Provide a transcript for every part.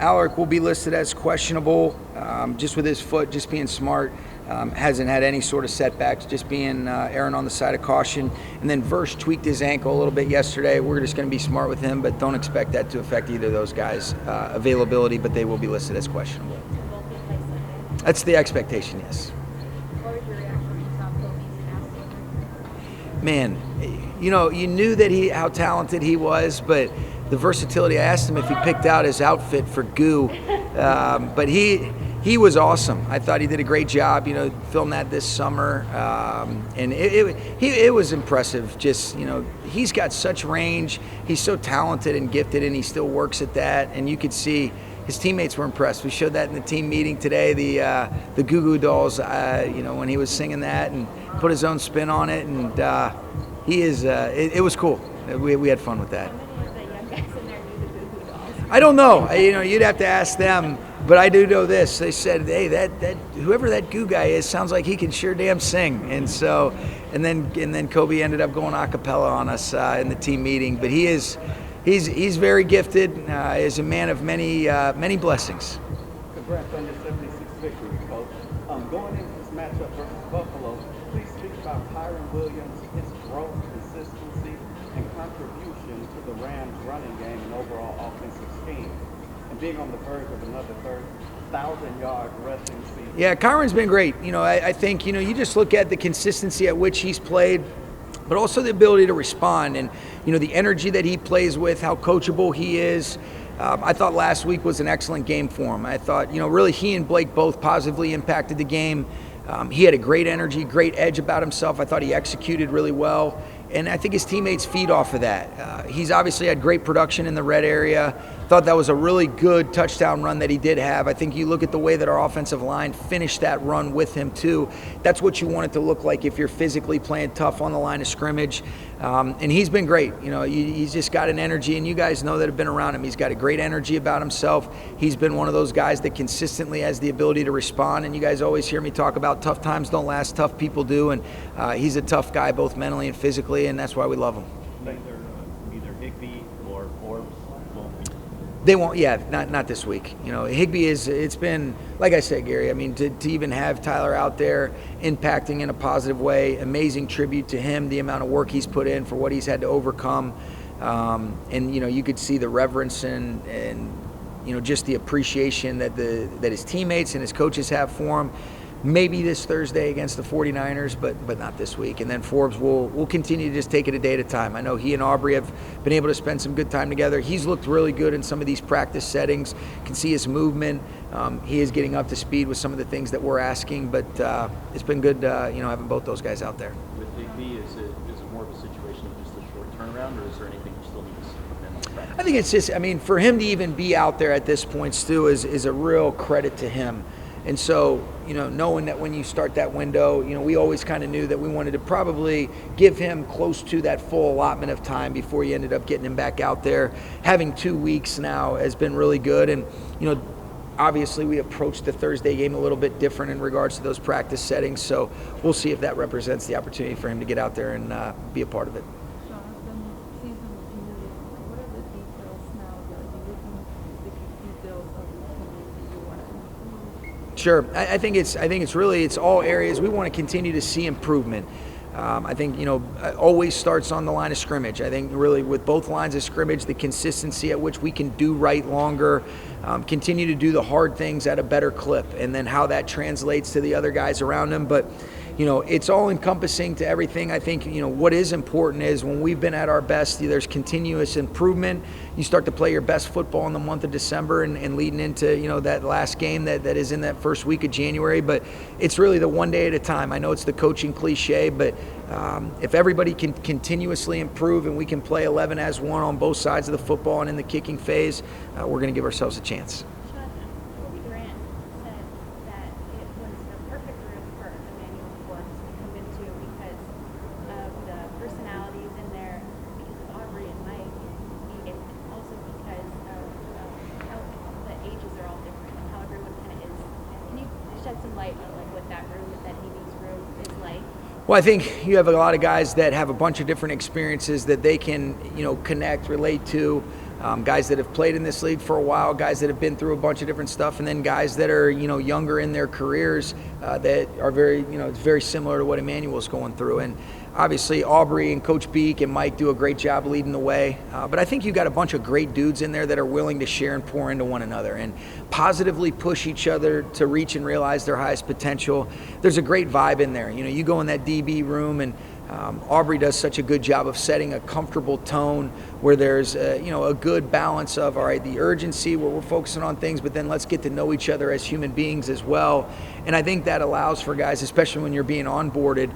Alaric will be listed as questionable, just with his foot, just being smart. Hasn't had any sort of setbacks, just being erring on the side of caution. And then Verse tweaked his ankle a little bit yesterday. We're just going to be smart with him, but don't expect that to affect either of those guys' availability, but they will be listed as questionable. That's the expectation, yes. What was your reaction when you saw Kobie's pass? Man, you knew that how talented he was, but the versatility, I asked him if he picked out his outfit for goo, but he was awesome. I thought he did a great job, filmed that this summer, and it was impressive. Just, he's got such range. He's so talented and gifted, and he still works at that, and you could see his teammates were impressed. We showed that in the team meeting today, the Goo Goo Dolls, when he was singing that and put his own spin on it, and it was cool. We had fun with that. How many of the young guys in there knew the Goo Goo Dolls? I don't know. You'd have to ask them. But I do know this. They said, hey, that whoever that goo guy is sounds like he can sure damn sing. And so, and then Kobie ended up going a cappella on us in the team meeting. But he's very gifted. Is a man of many blessings. Congrats on your 76th victory, Coach. Going into this matchup versus Buffalo, please speak about Kyren Williams, his growth, consistency, and contribution to the Rams' running game and overall offensive scheme, and being on the verge of another 1,000-yard rushing season. Yeah, Kyren's been great. I think, you just look at the consistency at which he's played, but also the ability to respond and, the energy that he plays with, how coachable he is. I thought last week was an excellent game for him. I thought, really he and Blake both positively impacted the game. He had a great energy, great edge about himself. I thought he executed really well. And I think his teammates feed off of that. He's obviously had great production in the red area. Thought that was a really good touchdown run that he did have. I think you look at the way that our offensive line finished that run with him too. That's what you want it to look like if you're physically playing tough on the line of scrimmage. And he's been great. He's just got an energy, and you guys know that have been around him. He's got a great energy about himself. He's been one of those guys that consistently has the ability to respond. And you guys always hear me talk about tough times don't last, tough people do. And he's a tough guy, both mentally and physically, and that's why we love him. Either Higbee or Forbes won't be. They won't, not this week. Higbee it's been, like I said, Gary, to even have Tyler out there impacting in a positive way, amazing tribute to him, the amount of work he's put in for what he's had to overcome. And, you could see the reverence and just the appreciation that his teammates and his coaches have for him. Maybe this Thursday against the 49ers, but not this week. And then Forbes will continue to just take it a day at a time. I know he and Aubrey have been able to spend some good time together. He's looked really good in some of these practice settings. Can see his movement. He is getting up to speed with some of the things that we're asking, but it's been good, having both those guys out there. With Higbee, is it more of a situation of just a short turnaround, or is there anything you still need to see from him on practice? I think it's just, for him to even be out there at this point, Stu, is a real credit to him. And so, knowing that when you start that window, we always kind of knew that we wanted to probably give him close to that full allotment of time before you ended up getting him back out there. Having 2 weeks now has been really good. And, obviously we approached the Thursday game a little bit different in regards to those practice settings. So we'll see if that represents the opportunity for him to get out there and be a part of it. Sean, the season continues. What are the details now? Are you looking at the details of the team that you want to improve? Sure. I think it's all areas we want to continue to see improvement. I think, always starts on the line of scrimmage. I think really with both lines of scrimmage, the consistency at which we can do right longer, continue to do the hard things at a better clip, and then how that translates to the other guys around them. But, it's all encompassing to everything. I think, what is important is when we've been at our best, there's continuous improvement. You start to play your best football in the month of December and leading into, that last game that is in that first week of January. But it's really the one day at a time. I know it's the coaching cliche, but if everybody can continuously improve and we can play 11 as one on both sides of the football and in the kicking phase, we're going to give ourselves a chance. Sean, Kobie Turner said that it was the perfect room for Emmanuel Forbes to come into because of the personalities in there, because of Aubrey and Mike, and also because of how the ages are all different and how everyone kind of is. Can you shed some light on what that room, that Higbee's room, is like? Well, I think you have a lot of guys that have a bunch of different experiences that they can, connect, relate to. guys that have played in this league for a while, guys that have been through a bunch of different stuff, and then guys that are, younger in their careers that are very, it's very similar to what Emmanuel's going through. And obviously Aubrey and Coach Beek and Mike do a great job leading the way. But I think you got a bunch of great dudes in there that are willing to share and pour into one another and positively push each other to reach and realize their highest potential. There's a great vibe in there. You go in that DB room, and Aubrey does such a good job of setting a comfortable tone where there's a good balance of, all right, the urgency where we're focusing on things, but then let's get to know each other as human beings as well. And I think that allows for guys, especially when you're being onboarded,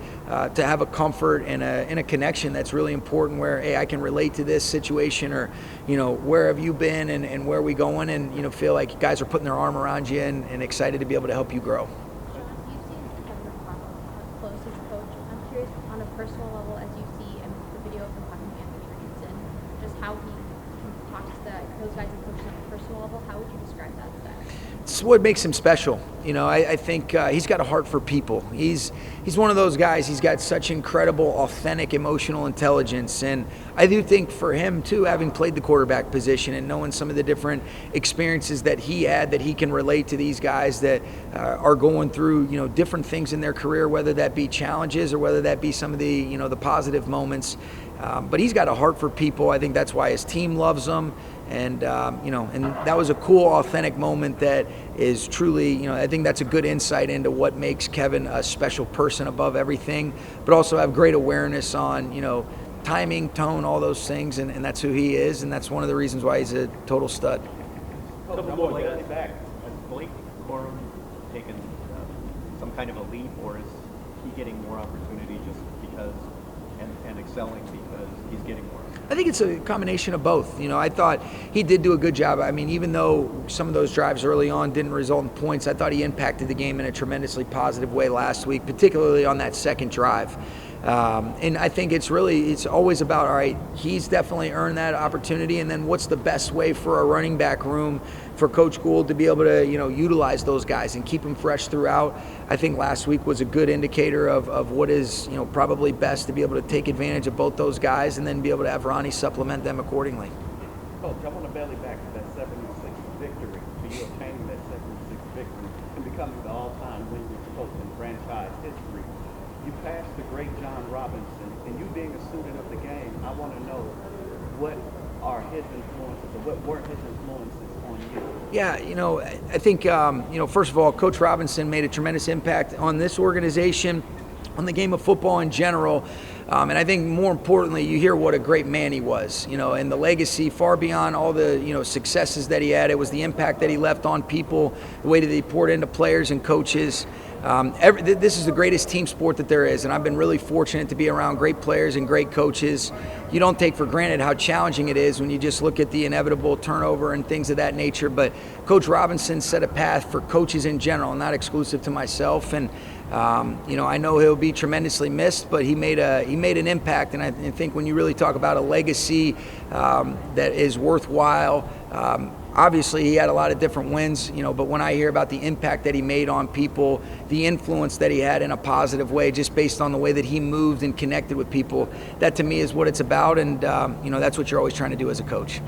to have a comfort and a connection that's really important where, hey, I can relate to this situation, or, where have you been and where are we going, and, feel like guys are putting their arm around you and excited to be able to help you grow. Sean, you've seen Kevin up close as a coach. I'm curious, on a personal level, as you see in the video of him talking to Anthony Richardson, just how he talks to those guys and coaches on a personal level, how would you describe that style? It's what makes him special. I think he's got a heart for people. He's one of those guys. He's got such incredible, authentic, emotional intelligence. And I do think for him, too, having played the quarterback position and knowing some of the different experiences that he had, that he can relate to these guys that are going through, different things in their career, whether that be challenges or whether that be some of the, the positive moments. But he's got a heart for people. I think that's why his team loves him. And, and that was a cool, authentic moment that is truly, I think that's a good insight into what makes Kevin a special person above everything, but also have great awareness on, timing, tone, all those things. And that's who he is. And that's one of the reasons why he's a total stud. Couple more guys. Has Blake Corum taken some kind of a leap, or is he getting more opportunity just because and excelling because he's getting more? I think it's a combination of both. I thought he did do a good job. I mean, even though some of those drives early on didn't result in points, I thought he impacted the game in a tremendously positive way last week, particularly on that second drive. And I think it's always about, all right, he's definitely earned that opportunity, and then what's the best way for a running back room for Coach Gould to be able to, utilize those guys and keep them fresh throughout. I think last week was a good indicator of what is, probably best to be able to take advantage of both those guys and then be able to have Ronnie supplement them accordingly. Coach, I want to belly back to that 76 victory, to you obtaining that 76 victory and becoming the all-time winningest coach in franchise history. You passed the great John Robinson, and you being a student of the game, I want to know what are his influences, or what were his influences on you? Yeah, I think, first of all, Coach Robinson made a tremendous impact on this organization, on the game of football in general. And I think more importantly, you hear what a great man he was, and the legacy far beyond all the, successes that he had. It was the impact that he left on people, the way that he poured into players and coaches. This is the greatest team sport that there is, and I've been really fortunate to be around great players and great coaches. You don't take for granted how challenging it is when you just look at the inevitable turnover and things of that nature, but Coach Robinson set a path for coaches in general, not exclusive to myself, and I know he'll be tremendously missed, but he made an impact, and I think when you really talk about a legacy that is worthwhile, obviously he had a lot of different wins, but when I hear about the impact that he made on people, the influence that he had in a positive way, just based on the way that he moved and connected with people, that to me is what it's about, and that's what you're always trying to do as a coach.